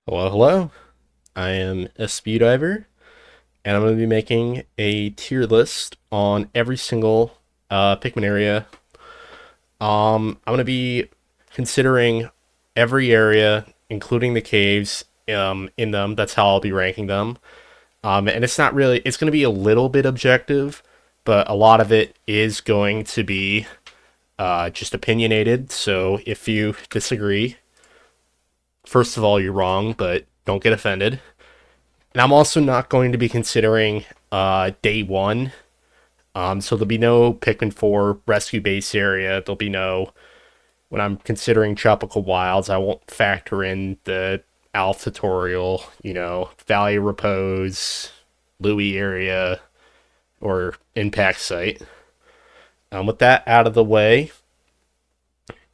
Hello, hello. I am a speed diver, and I'm going to be making a tier list on every single Pikmin area. I'm going to be considering every area, including the caves, in them. That's how I'll be ranking them. And it's not really. It's going to be a little bit objective, but a lot of it is going to be just opinionated. So if you disagree, first of all, you're wrong, but don't get offended. And I'm also not going to be considering day one. So there'll be no Pikmin 4 rescue base area. There'll be no, when I'm considering Tropical Wilds, I won't factor in the Alpha tutorial, Valley of Repose, Louis area, or Impact Site. With that out of the way,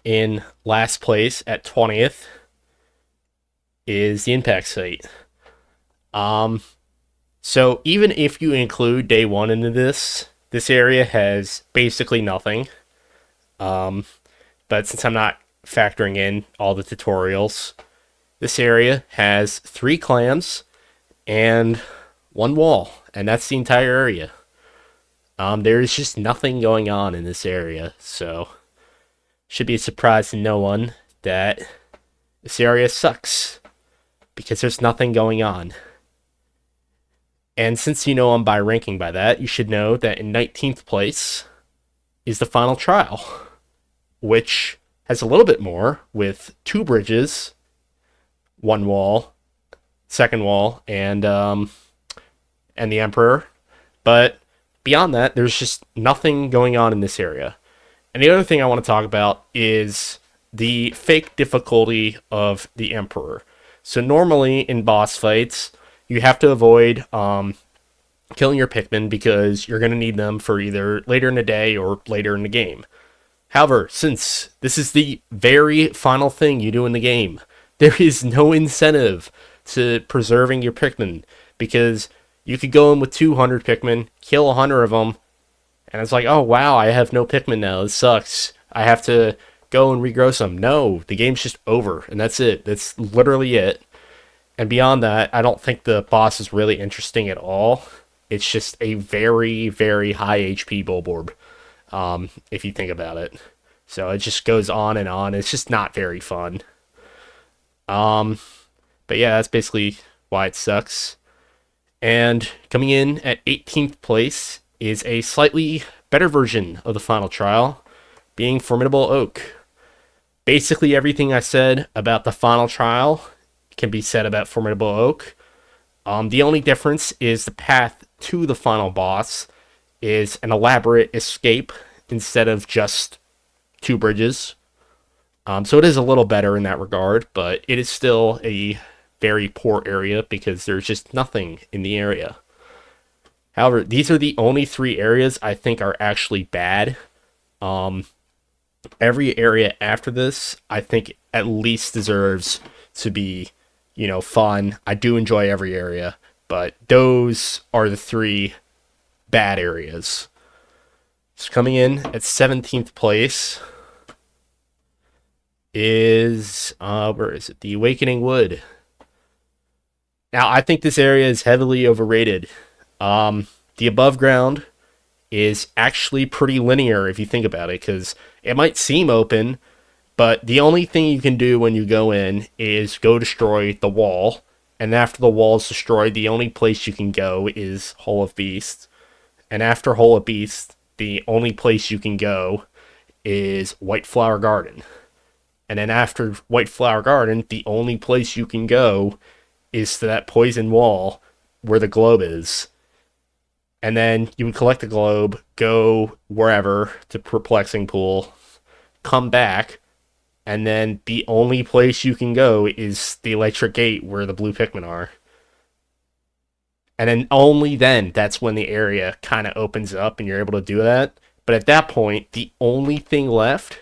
in last place at 20th is the Impact Site. Um, So even if you include day one into this area has basically nothing. Um, but since I'm not factoring in all the tutorials, this area has three clams and one wall, and that's the entire area. There's just nothing going on in this area, so should be a surprise to no one that this area sucks because there's nothing going on. And since you know I'm by ranking by that, you should know that in 19th place is the final trial, which has a little bit more with two bridges, one wall, second wall, and the Emperor. But beyond that, there's just nothing going on in this area. And the other thing I want to talk about is the fake difficulty of the Emperor. So normally in boss fights, you have to avoid killing your Pikmin because you're going to need them for either later in the day or later in the game. However, since this is the very final thing you do in the game, there is no incentive to preserving your Pikmin because you could go in with 200 Pikmin, kill 100 of them, and it's like, oh wow, I have no Pikmin now. This sucks. I have to go and regrow some. No, the game's just over, and that's it. That's literally it. And beyond that, I don't think the boss is really interesting at all. It's just a very, very high HP Bulborb, if you think about it. So it just goes on and on. It's just not very fun. Um, but yeah, that's basically why it sucks. And coming in at 18th place is a slightly better version of the final trial, being Formidable Oak. Basically, everything I said about the final trial can be said about Formidable Oak. The only difference is the path to the final boss is an elaborate escape instead of just two bridges. So it is a little better in that regard, but it is still a very poor area because there's just nothing in the area. However, these are the only three areas I think are actually bad. Um, every area after this, I think at least deserves to be, fun. I do enjoy every area, but those are the three bad areas. So coming in at 17th place is where is it? The Awakening Wood. Now I think this area is heavily overrated. The above ground is actually pretty linear if you think about it, because it might seem open, but the only thing you can do when you go in is go destroy the wall. And after the wall is destroyed, the only place you can go is Hole of Beast. And after Hole of Beast, the only place you can go is White Flower Garden. And then after White Flower Garden, the only place you can go is to that poison wall where the globe is. And then you would collect the globe, go wherever to Perplexing Pool, come back, and then the only place you can go is the electric gate where the blue Pikmin are. And then only then, that's when the area kind of opens up and you're able to do that. But at that point, the only thing left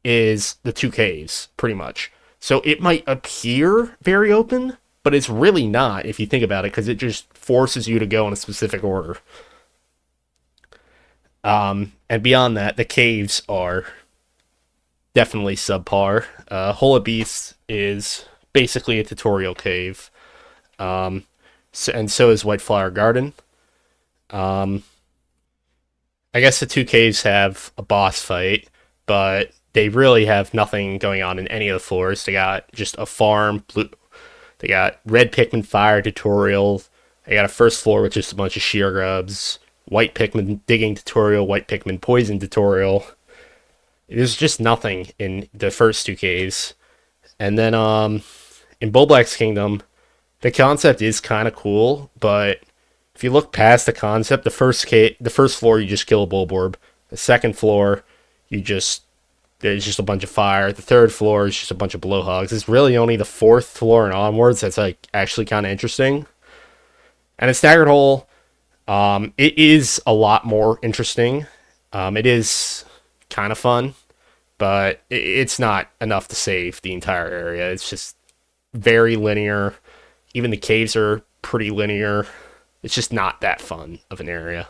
is the two caves, pretty much. So it might appear very open, but it's really not if you think about it, because it just forces you to go in a specific order. And beyond that, the caves are definitely subpar. Hole of Beast is basically a tutorial cave. And so is White Flower Garden. Um, I guess the two caves have a boss fight, but they really have nothing going on in any of the floors. They got just a farm, they got red Pikmin fire tutorial. They got a first floor with just a bunch of shear grubs, white Pikmin digging tutorial, white Pikmin poison tutorial. There's just nothing in the first two caves. And then in Bulblax's Kingdom, the concept is kind of cool, but if you look past the concept, the first floor you just kill a Bulborb. The second floor, you just there's just a bunch of fire. The third floor is just a bunch of blowhogs. It's really only the fourth floor and onwards that's like actually kind of interesting. And in Staggered Hole, it is a lot more interesting. It is kind of fun, but it's not enough to save the entire area. It's just very linear. Even the caves are pretty linear. It's just not that fun of an area.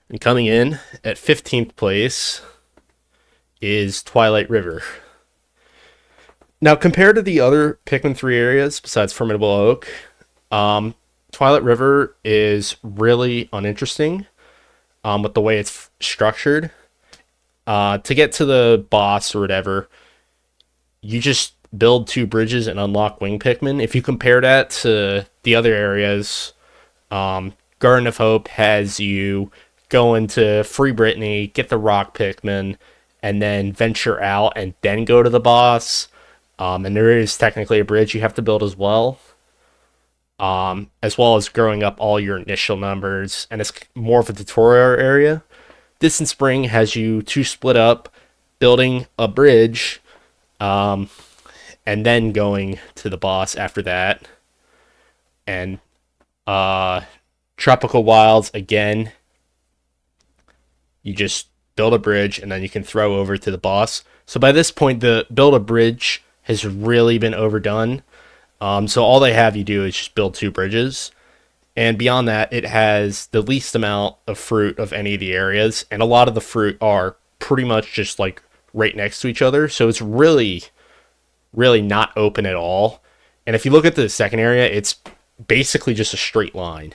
And coming in at 15th place is Twilight River. Now, compared to the other Pikmin 3 areas, besides Formidable Oak, Twilight River is really uninteresting with the way it's structured. To get to the boss or whatever, you just build 2 bridges and unlock Wing Pikmin. If you compare that to the other areas, Garden of Hope has you go into Free Brittany, get the Rock Pikmin, and then venture out and then go to the boss. And there is technically a bridge you have to build as well as growing up all your initial numbers, and it's more of a tutorial area. Distant Spring has you 2 split up, building a bridge, and then going to the boss after that. And Tropical Wilds, again, you just build a bridge and then you can throw over to the boss. So by this point, the build a bridge has really been overdone. So all they have you do is just build 2 bridges. And beyond that, it has the least amount of fruit of any of the areas. And a lot of the fruit are pretty much just like right next to each other. So it's really, really not open at all. And if you look at the second area, it's basically just a straight line.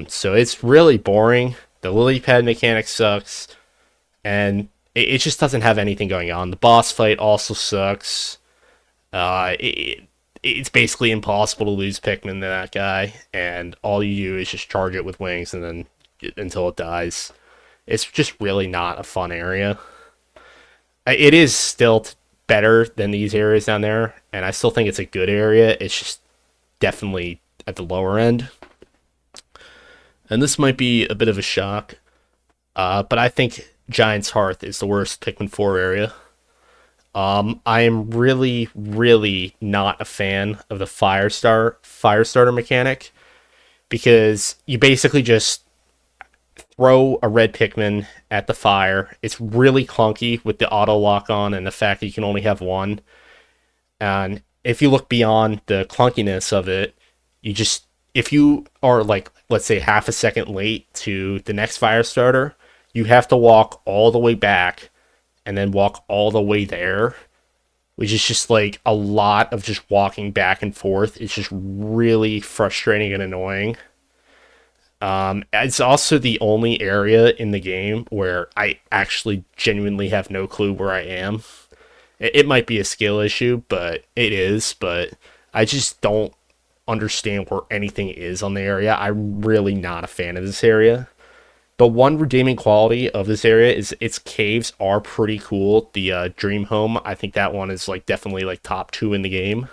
So it's really boring. The lily pad mechanic sucks. And it just doesn't have anything going on. The boss fight also sucks. It's basically impossible to lose Pikmin to that guy, and all you do is just charge it with wings and then until it dies. It's just really not a fun area. It is still better than these areas down there, and I still think it's a good area. It's just definitely at the lower end. And this might be a bit of a shock, but I think Giant's Hearth is the worst Pikmin 4 area. I am really, really not a fan of the Firestarter mechanic, because you basically just throw a red Pikmin at the fire. It's really clunky with the auto lock on and the fact that you can only have one. And if you look beyond the clunkiness of it, if you are like, let's say, half a second late to the next Firestarter, you have to walk all the way back and then walk all the way there, which is just like a lot of just walking back and forth. It's just really frustrating and annoying. It's also the only area in the game where I actually genuinely have no clue where I am. It might be a skill issue, but I just don't understand where anything is on the area. I'm really not a fan of this area. The one redeeming quality of this area is its caves are pretty cool. The Dream Home, I think that one is like definitely like top 2 in the game.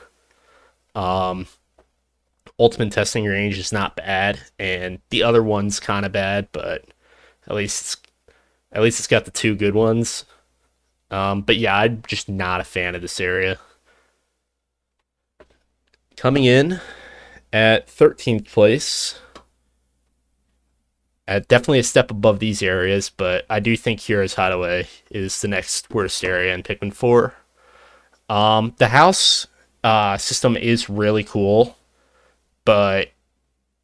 Ultimate Testing Range is not bad, and the other one's kind of bad, but at least it's got the 2 good ones. But yeah, I'm just not a fan of this area. Coming in at 13th place, definitely a step above these areas, but I do think Hero's Hideaway is the next worst area in Pikmin 4. The house system is really cool, but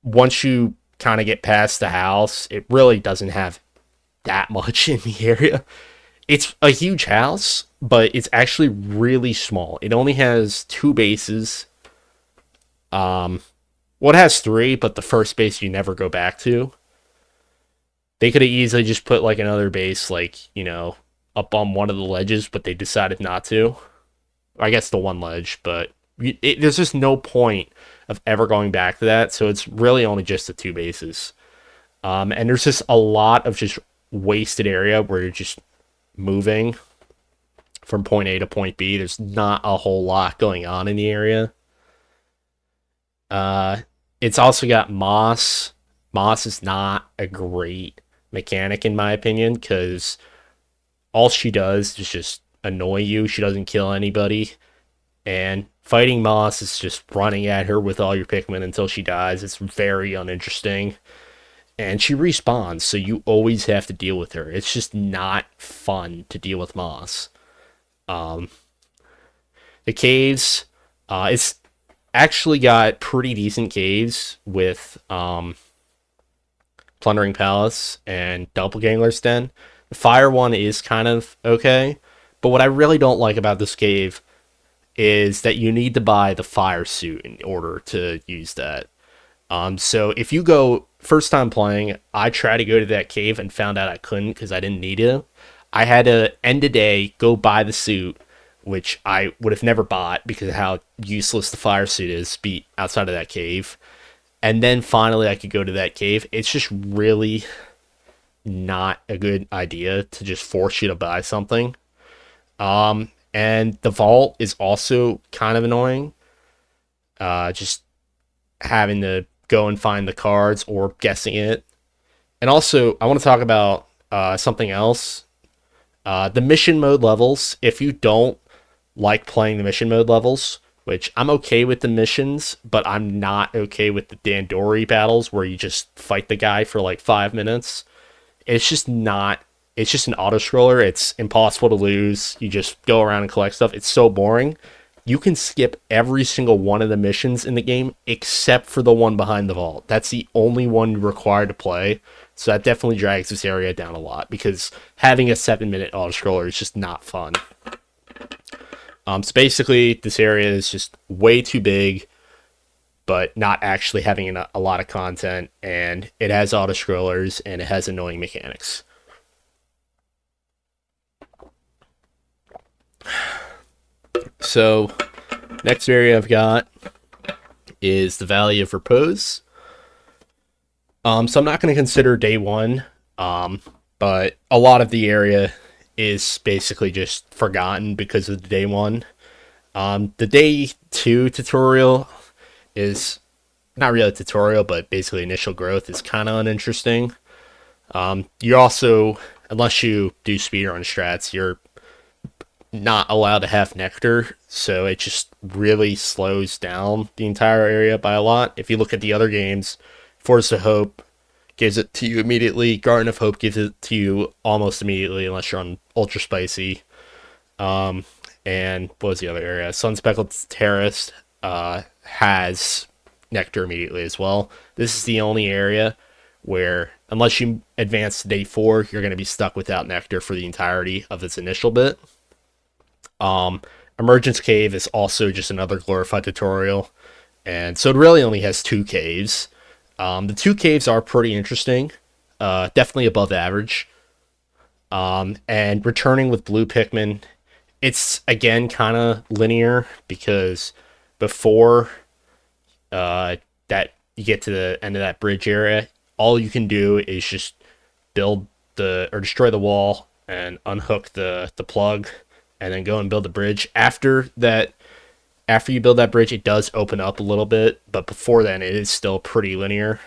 once you kind of get past the house, it really doesn't have that much in the area. It's a huge house, but it's actually really small. It only has 2 bases. Well, it has 3, but the first base you never go back to. They could have easily just put like another base, like, up on one of the ledges, but they decided not to. I guess the one ledge, but there's just no point of ever going back to that. So it's really only just the 2 bases. And there's just a lot of just wasted area where you're just moving from point A to point B. There's not a whole lot going on in the area. Uh, it's also got moss. Moss is not a great mechanic in my opinion because all she does is just annoy you. She doesn't kill anybody, and fighting moss is just running at her with all your Pikmin until she dies. It's very uninteresting, and she respawns, so you always have to deal with her. It's just not fun to deal with moss. Um, the caves, it's actually got pretty decent caves with Plundering Palace and Doppelganger's Den. The fire one is kind of okay, but what I really don't like about this cave is that you need to buy the fire suit in order to use that. So if you go first time playing, I tried to go to that cave and found out I couldn't because I didn't need to. I had to end the day go buy the suit, which I would have never bought because of how useless the fire suit is be outside of that cave. And then finally I could go to that cave. It's just really not a good idea to just force you to buy something. And the vault is also kind of annoying. Just having to go and find the cards or guessing it. And also, I want to talk about something else. The mission mode levels. If you don't like playing the mission mode levels, which I'm okay with the missions, but I'm not okay with the Dandori battles where you just fight the guy for like 5 minutes. It's just not. It's just an auto scroller. It's impossible to lose. You just go around and collect stuff. It's so boring. You can skip every single one of the missions in the game except for the one behind the vault. That's the only one you're required to play. So that definitely drags this area down a lot because having a 7-minute auto scroller is just not fun. So basically, this area is just way too big, but not actually having a lot of content, and it has auto scrollers and it has annoying mechanics. So, next area I've got is the Valley of Repose. So I'm not going to consider day one, but a lot of the area is basically just forgotten because of the day one. The day two tutorial is not really a tutorial, but basically initial growth is kind of uninteresting. You also, unless you do speedrun strats, you're not allowed to have nectar, so it just really slows down the entire area by a lot. If you look at the other games, Force of Hope gives it to you immediately. Garden of Hope gives it to you almost immediately, unless you're on Ultra Spicy. And what was the other area? Sunspeckled Terrace has nectar immediately as well. This is the only area where, unless you advance to day 4, you're going to be stuck without nectar for the entirety of its initial bit. Emergence Cave is also just another glorified tutorial, and so it really only has 2 caves. The 2 caves are pretty interesting, definitely above average. And returning with blue Pikmin, it's again kind of linear because before that you get to the end of that bridge area, all you can do is just build or destroy the wall and unhook the plug, and then go and build the bridge. After you build that bridge, it does open up a little bit, but before then, it is still pretty linear.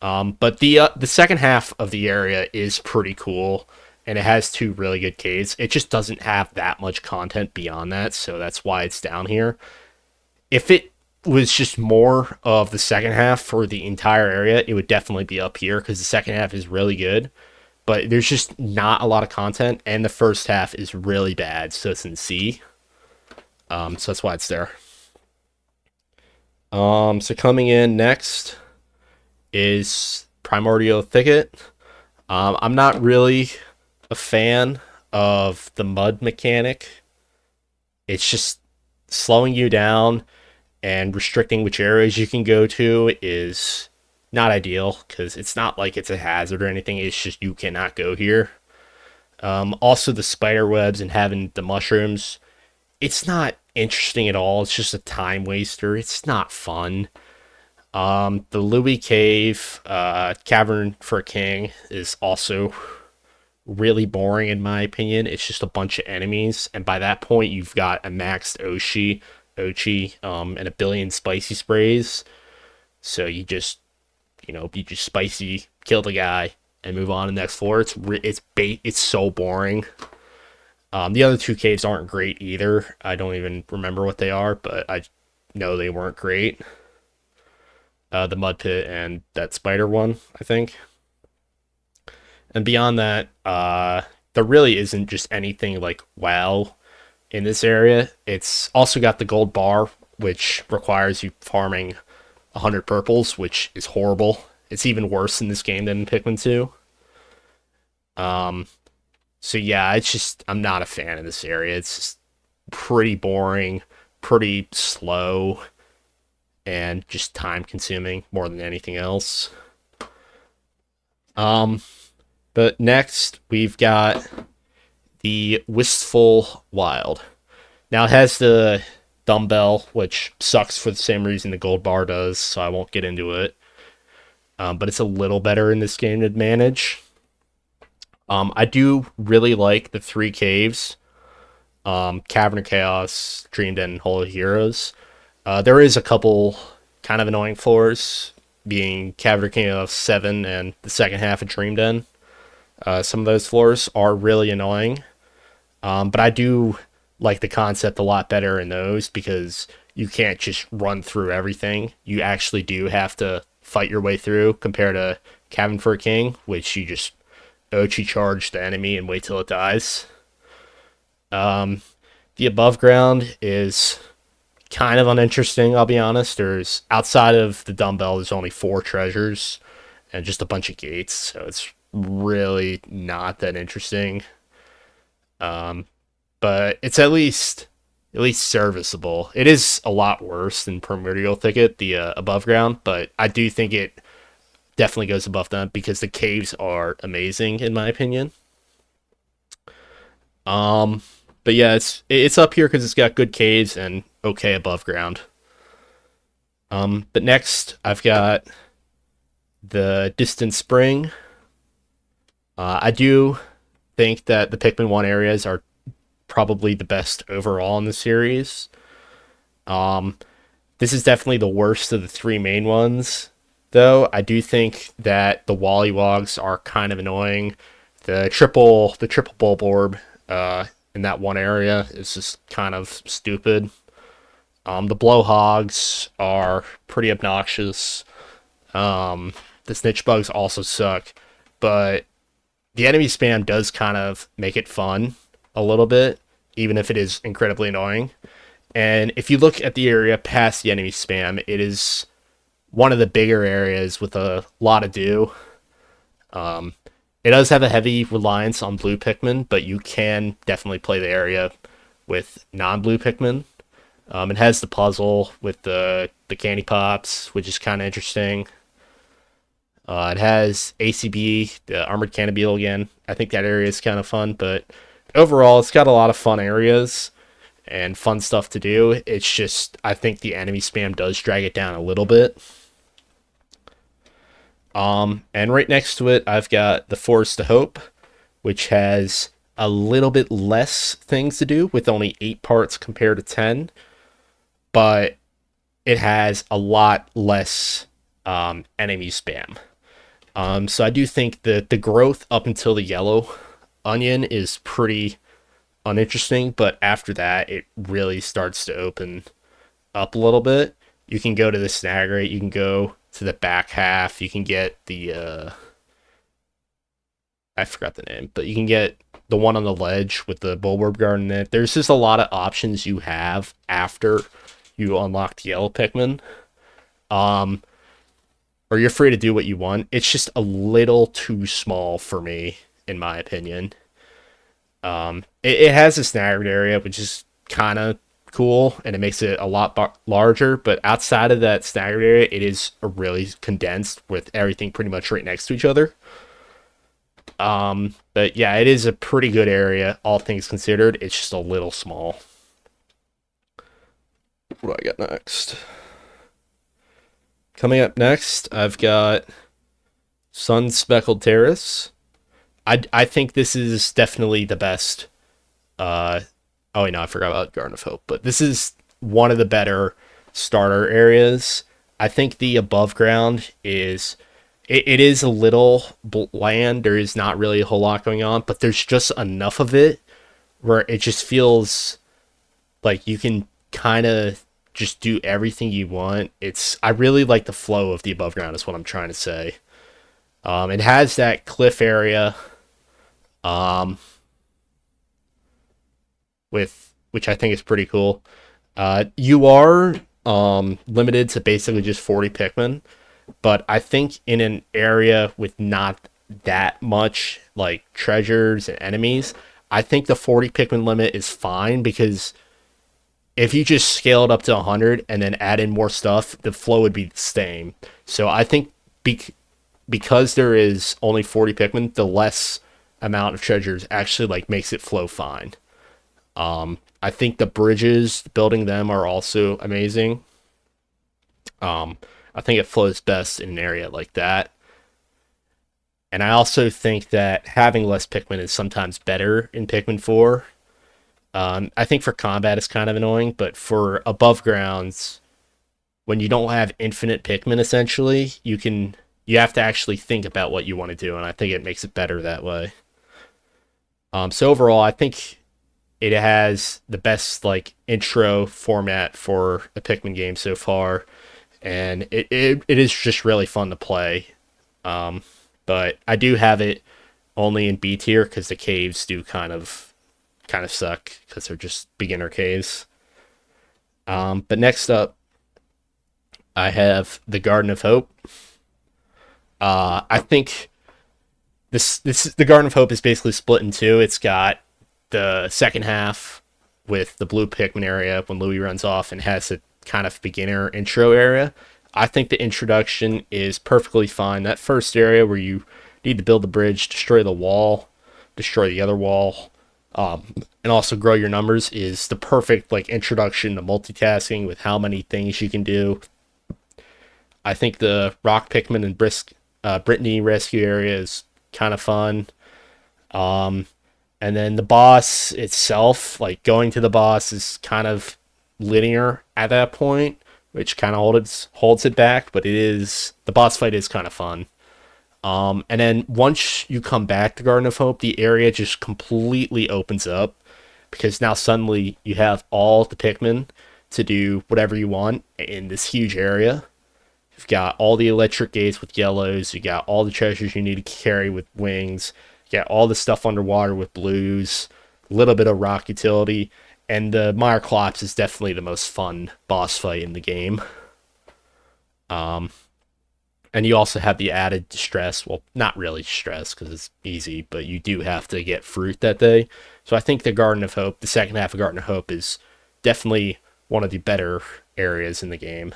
But the second half of the area is pretty cool, and it has 2 really good caves. It just doesn't have that much content beyond that, so that's why it's down here. If it was just more of the second half for the entire area, it would definitely be up here, because the second half is really good. But there's just not a lot of content, and the first half is really bad, so it's in C. So that's why it's there. So coming in next is Primordial Thicket. I'm not really a fan of the mud mechanic. It's just slowing you down and restricting which areas you can go to is not ideal because it's not like it's a hazard or anything. It's just you cannot go here. Also, the spider webs and having the mushrooms, it's not interesting at all. It's just a time waster. It's not fun. The Louis Cave, Cavern for a King is also really boring in my opinion. It's just a bunch of enemies, and by that point, you've got a maxed and a billion spicy sprays. So you just spicy kill the guy and move on to the next floor. It's so boring. The other two caves aren't great either. I don't even remember what they are, but I know they weren't great. The mud pit and that spider one, I think. And beyond that, there really isn't just anything like wow in this area. It's also got the gold bar, which requires you farming 100 purples, which is horrible. It's even worse in this game than in Pikmin 2. Um, so yeah, it's just I'm not a fan of this area. It's just pretty boring, pretty slow, and just time consuming more than anything else. Um, but next we've got the Wistful Wild. Now it has the dumbbell, which sucks for the same reason the gold bar does, so I won't get into it. But it's a little better in this game to manage. I do really like the three caves, Cavern of Chaos, Dream Den, and Hole of Heroes. There is a couple kind of annoying floors, being Cavern of Chaos 7 and the second half of Dream Den. Some of those floors are really annoying, but I do like the concept a lot better in those because you can't just run through everything. You actually do have to fight your way through compared to Cabin for a King, which you just Ochi charge the enemy and wait till it dies. Um, the above ground is kind of uninteresting, I'll be honest. There's outside of the dumbbell, there's only four treasures and just a bunch of gates, so it's really not that interesting. Um, but it's at least serviceable. It is a lot worse than Primordial Thicket, the above ground, but I do think it definitely goes above them because the caves are amazing in my opinion. Um, but yeah, it's up here because it's got good caves and okay above ground. But next I've got the Distant Spring. I do think that the Pikmin 1 areas are probably the best overall in the series. Um, this is definitely the worst of the three main ones, though. I do think that the Wollywogs are kind of annoying. The triple bulb orb in that one area is just kind of stupid. The blowhogs are pretty obnoxious. The snitch bugs also suck, but the enemy spam does kind of make it fun a little bit, even if it is incredibly annoying. And if you look at the area past the enemy spam, it is one of the bigger areas with a lot of do. Um, it does have a heavy reliance on blue Pikmin, but you can definitely play the area with non-blue Pikmin. It has the puzzle with the candy pops, which is kind of interesting. It has ACB, the Armored Cannonball again. I think that area is kind of fun, but overall, it's got a lot of fun areas and fun stuff to do. It's just, I think the enemy spam does drag it down a little bit. And right next to it, I've got the Forest of Hope, which has a little bit less things to do with only 8 parts compared to 10, but it has a lot less enemy spam. So I do think that the growth up until the yellow onion is pretty uninteresting, but after that, it really starts to open up a little bit. You can go to the snag rate, you can go to the back half, you can get the I forgot the name, but you can get the one on the ledge with the bulwark garden in it. There's just a lot of options you have after you unlock the yellow Pikmin. Um, or you're free to do what you want. It's just a little too small for me, in my opinion. It has a staggered area, which is kind of cool, and it makes it a lot larger. But outside of that staggered area, it is a really condensed with everything pretty much right next to each other. But yeah, it is a pretty good area, all things considered. It's just a little small. What do I got next? Coming up next, I've got Sun Speckled Terrace. I think this is definitely the best. Uh, oh wait, no, I forgot about Garden of Hope, but this is one of the better starter areas. I think the above ground is it is a little bland. There is not really a whole lot going on, but there's just enough of it where it just feels like you can kind of just do everything you want. It's I really like the flow of the above ground is what I'm trying to say. It has that cliff area, um, with which I think is pretty cool. You are limited to basically just 40 Pikmin, but I think in an area with not that much like treasures and enemies, I think the 40 Pikmin limit is fine because if you just scale it up to 100 and then add in more stuff, the flow would be the same. So I think because there is only 40 Pikmin, the less amount of treasures actually like makes it flow fine. I think the bridges, building them are also amazing. Um, I think it flows best in an area like that. And I also think that having less Pikmin is sometimes better in Pikmin 4. I think for combat it's kind of annoying, but for above grounds, when you don't have infinite Pikmin, essentially, you have to actually think about what you want to do, and I think it makes it better that way. So overall, I think it has the best like intro format for a Pikmin game so far, and it is just really fun to play. Um, but I do have it only in B tier because the caves do kind of suck because they're just beginner caves. But next up, I have the Garden of Hope. I think this the Garden of Hope is basically split in two. It's got the second half with the blue Pikmin area when Louis runs off and has a kind of beginner intro area. I think the introduction is perfectly fine. That first area where you need to build the bridge, destroy the wall, destroy the other wall, and also grow your numbers is the perfect like introduction to multitasking with how many things you can do. I think the Rock Pikmin and Brittany rescue area is kind of fun. Um, and then the boss itself, like going to the boss, is kind of linear at that point, which kind of holds it back. But it is the boss fight is kind of fun. And then once you come back to Garden of Hope, the area just completely opens up because now suddenly you have all the Pikmin to do whatever you want in this huge area. You've got all the electric gates with yellows. You got all the treasures you need to carry with wings. You got all the stuff underwater with blues. A little bit of rock utility. And the Myrclops is definitely the most fun boss fight in the game. Um, and you also have the added stress. Well, not really stress because it's easy, but you do have to get fruit that day. So I think the Garden of Hope, the second half of Garden of Hope, is definitely one of the better areas in the game.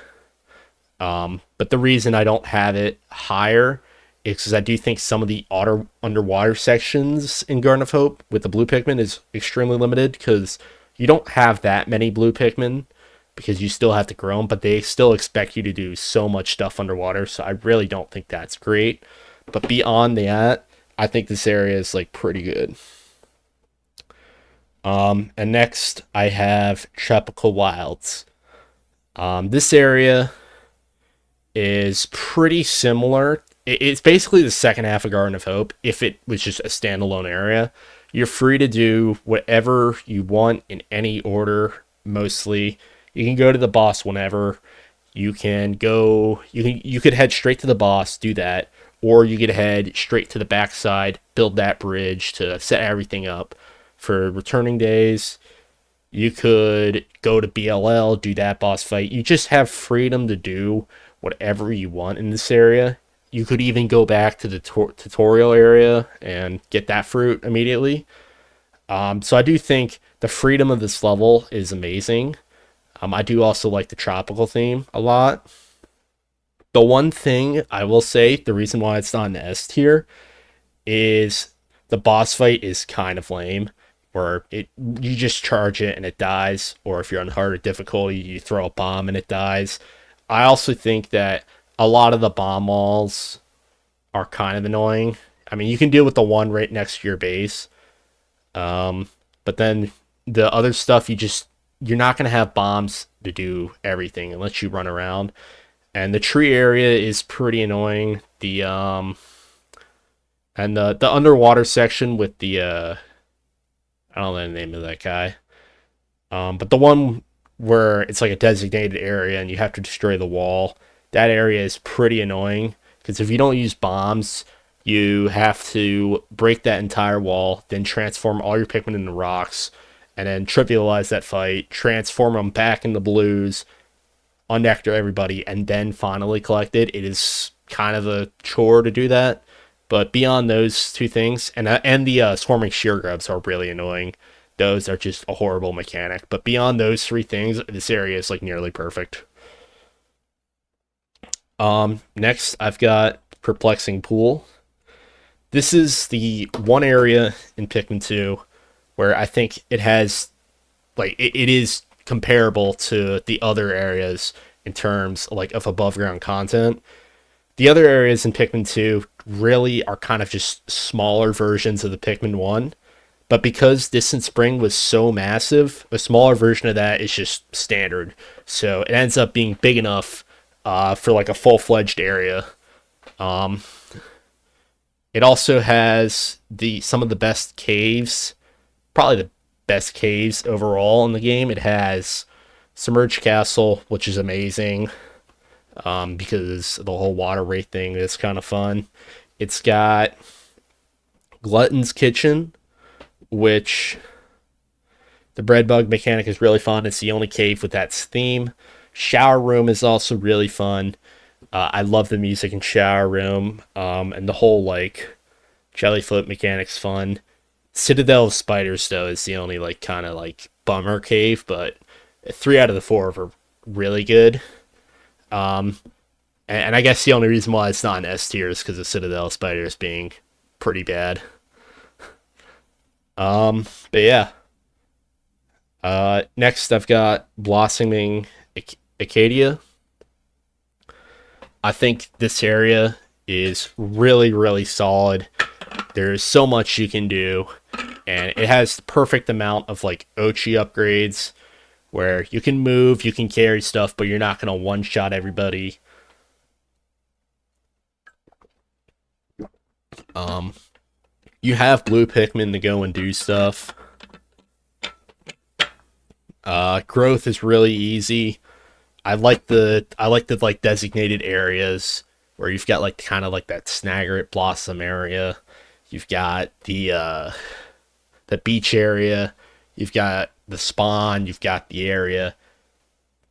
But the reason I don't have it higher is because I do think some of the underwater sections in Garden of Hope with the blue Pikmin is extremely limited because you don't have that many blue Pikmin because you still have to grow them, but they still expect you to do so much stuff underwater. So I really don't think that's great. But beyond that, I think this area is like pretty good. And next I have Tropical Wilds. This area is pretty similar. It's basically the second half of Garden of Hope if it was just a standalone area. You're free to do whatever you want in any order, mostly. You can go to the boss whenever. You could head straight to the boss, do that, or you could head straight to the backside, build that bridge to set everything up for returning days. You could go to BLL, do that boss fight. You just have freedom to do whatever you want in this area. You could even go back to the tutorial area and get that fruit immediately. So I do think the freedom of this level is amazing. I do also like the tropical theme a lot. The one thing I will say, the reason why it's not an S tier is the boss fight is kind of lame. Where it you just charge it and it dies, or if you're on harder difficulty, you throw a bomb and it dies. I also think that a lot of the bomb walls are kind of annoying. I mean, you can deal with the one right next to your base, um, but then the other stuff you're not gonna have bombs to do everything unless you run around. And the tree area is pretty annoying. The underwater section with the I don't know the name of that guy. But the one where it's like a designated area and you have to destroy the wall, that area is pretty annoying because if you don't use bombs, you have to break that entire wall, then transform all your Pikmin into rocks, and then trivialize that fight, transform them back into blues, unnectar everybody, and then finally collect it. It is kind of a chore to do that. But beyond those two things, and the swarming shear grubs are really annoying. Those are just a horrible mechanic. But beyond those three things, this area is like nearly perfect. Next I've got Perplexing Pool. This is the one area in Pikmin 2 where I think it has it is comparable to the other areas in terms like of above ground content. The other areas in Pikmin 2 really are kind of just smaller versions of the Pikmin 1. But because Distant Spring was so massive, a smaller version of that is just standard. So it ends up being big enough for like a full fledged area. Um, it also has the some of the best caves, probably the best caves overall in the game. It has Submerged Castle, which is amazing because the whole water rate thing is kind of fun. It's got Glutton's Kitchen, which the bread bug mechanic is really fun. It's the only cave with that theme. Shower Room is also really fun. I love the music in Shower Room, and the whole like jellyfoot mechanic's fun. Citadel of Spiders though is the only like kind of like bummer cave, but three out of the four are really good. Um, and I guess the only reason why it's not an S tier is because of Citadel of Spiders being pretty bad. But yeah. Next I've got Blossoming Acadia. I think this area is really, really solid. There's so much you can do, and it has the perfect amount of like Ochi upgrades where you can move, you can carry stuff, but you're not gonna one shot everybody. Um, you have blue Pikmin to go and do stuff. Growth is really easy. I like the like designated areas where you've got like kind of like that Snaggerit Blossom area. You've got the beach area. You've got the spawn. You've got the area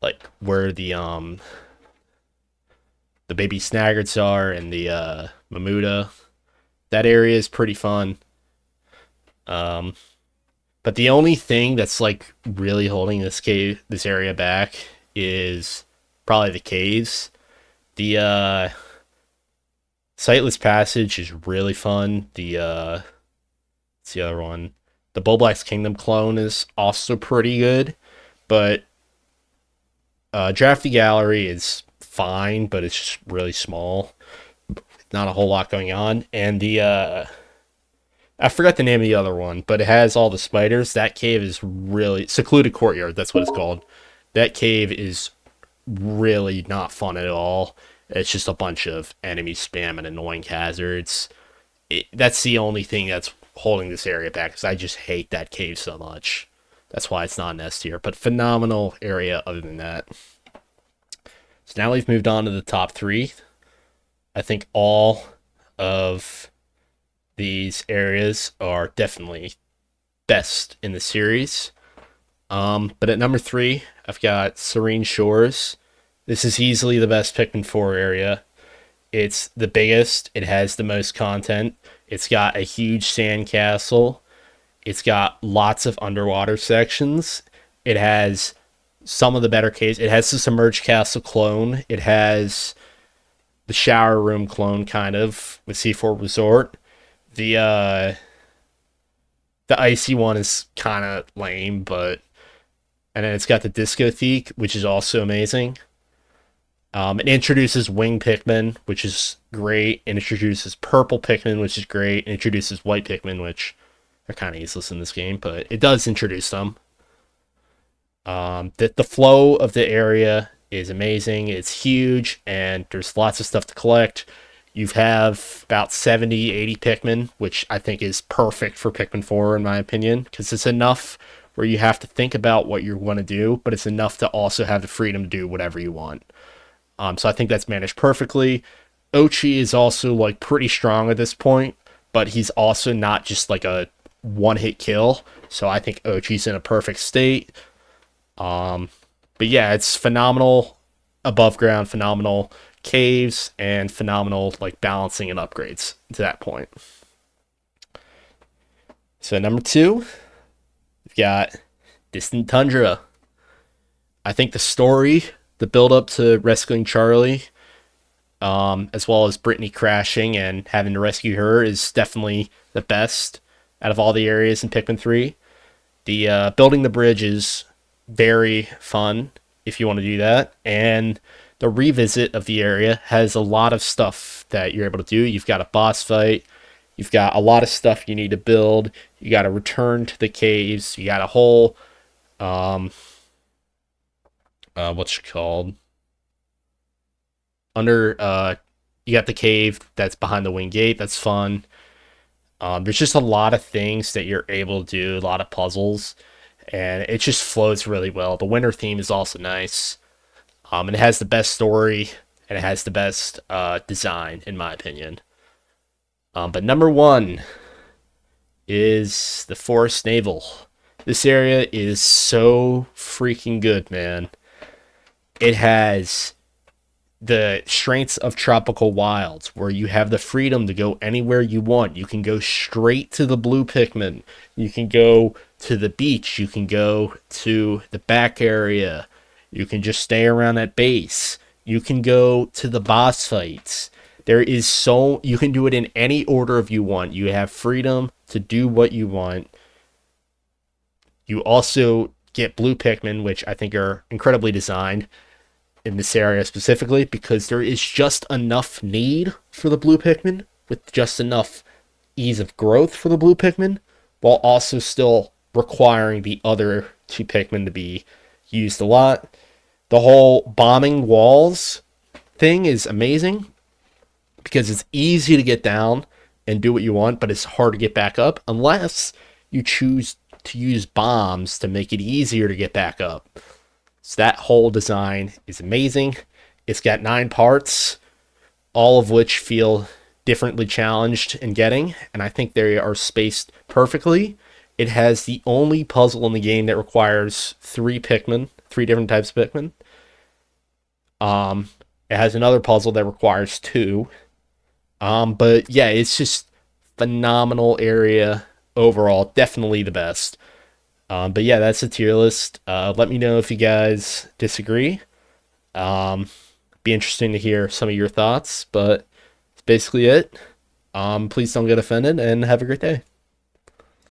like where the baby Snaggerts are and the Mamuda. That area is pretty fun. Um, but the only thing that's like really holding this area back is probably the caves. The Sightless Passage is really fun. What's the other one? The Bulblax Kingdom clone is also pretty good, but Drafty Gallery is fine, but it's just really small. Not a whole lot going on, and the I forgot the name of the other one, but it has all the spiders. That cave is really secluded courtyard. That's what it's called. That cave is really not fun at all. It's just a bunch of enemy spam and annoying hazards. That's the only thing that's holding this area back because I just hate that cave so much. That's why it's not an S tier, but phenomenal area other than that. So now we've moved on to the top three. I think all of these areas are definitely best in the series. But at number three, I've got Serene Shores. This is easily the best Pikmin 4 area. It's the biggest. It has the most content. It's got a huge sand castle. It's got lots of underwater sections. It has some of the better caves. It has the submerged castle clone. It has the shower room clone, kind of, with C4 Resort. The icy one is kind of lame, but and then it's got the discotheque, which is also amazing. It introduces wing Pikmin, which is great. It introduces purple Pikmin, which is great. It introduces white Pikmin, which are kind of useless in this game, but it does introduce them. The flow of the area is amazing. It's huge, and there's lots of stuff to collect. You have about 70, 80 Pikmin, which I think is perfect for Pikmin 4, in my opinion, because it's enough where you have to think about what you want to do, but it's enough to also have the freedom to do whatever you want. So I think that's managed perfectly. Ochi is also like pretty strong at this point, but he's also not just like a one hit kill. So I think Ochi's in a perfect state. But yeah, it's phenomenal above ground, phenomenal caves, and phenomenal like balancing and upgrades to that point. So number 2, we've got Distant Tundra. I think the story, the build up to rescuing Charlie, as well as Brittany crashing and having to rescue her, is definitely the best out of all the areas in Pikmin 3. The building the bridge is very fun if you want to do that, and the revisit of the area has a lot of stuff that you're able to do. You've got a boss fight, you've got a lot of stuff you need to build, you got to return to the caves, you got a whole what's it called, under you got the cave that's behind the wing gate. That's fun. There's just a lot of things that you're able to do, a lot of puzzles, and it just flows really well. The winter theme is also nice. It has the best story, and it has the best design, in my opinion. But number 1 is the Forest Navel. This area is so freaking good, man. It has the strengths of Tropical Wilds, where you have the freedom to go anywhere you want. You can go straight to the blue Pikmin. You can go to the beach. You can go to the back area. You can just stay around that base. You can go to the boss fights. You can do it in any order if you want. You have freedom to do what you want. You also get blue Pikmin, which I think are incredibly designed in this area specifically, because there is just enough need for the blue Pikmin with just enough ease of growth for the blue Pikmin, while also still requiring the other 2 Pikmin to be used a lot. The whole bombing walls thing is amazing because it's easy to get down and do what you want, but it's hard to get back up unless you choose to use bombs to make it easier to get back up. So that whole design is amazing. It's got 9 parts, all of which feel differently challenged in getting, and I think they are spaced perfectly. It has the only puzzle in the game that requires 3 Pikmin, 3 different types of Pikmin. It has another puzzle that requires 2. But yeah, it's just phenomenal area overall. Definitely the best. But yeah, that's the tier list. Let me know if you guys disagree. Be interesting to hear some of your thoughts, but that's basically it. Please don't get offended and have a great day.